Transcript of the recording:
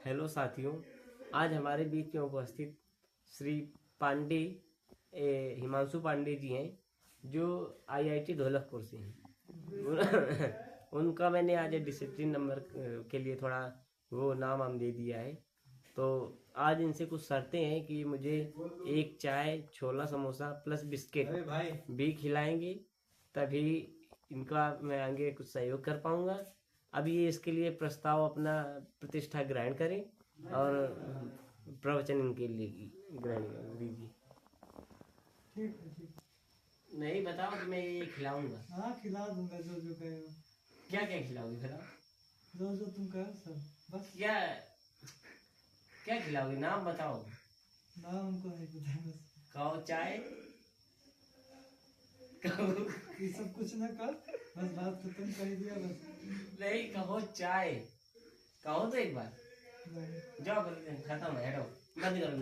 Hello साथियों, आज हमारे बीच में उपस्थित श्री पांडे हिमांशु पांडे जी हैं जो आईआईटी ढोलकपुर से हैं। उनका मैंने आज डिसिप्लिन नंबर के लिए थोड़ा वो नाम हम दे दिया है। तो आज इनसे कुछ शर्तें हैं कि मुझे एक चाय, छोला समोसा प्लस बिस्किट भी खिलाएंगे, तभी इनका मैं आगे कुछ सहयोग कर पाऊंगा। अब ये इसके लिए प्रस्ताव अपना प्रतिष्ठा ग्रहण करें और प्रवचन इनके लिए ग्रहण दीजिए। ठीक है, ठीक। नहीं बताओ कि मैं ये खिलाऊंगा। हाँ, खिला दूंगा जो जो कहो। क्या क्या खिलाओगे? बताओ जो जो तुम कहो सब, बस। क्या क्या खिलाओगे? नाम बताओ। ना हमको नहीं पता, बस। कहो चाय, कहो ये सब कुछ ना कर, बस बात खत्म कर दिया, बस। नहीं, कहो चाय, कहो तो एक बार। नहीं। जाओ खत्म है, हटो, बंद करो।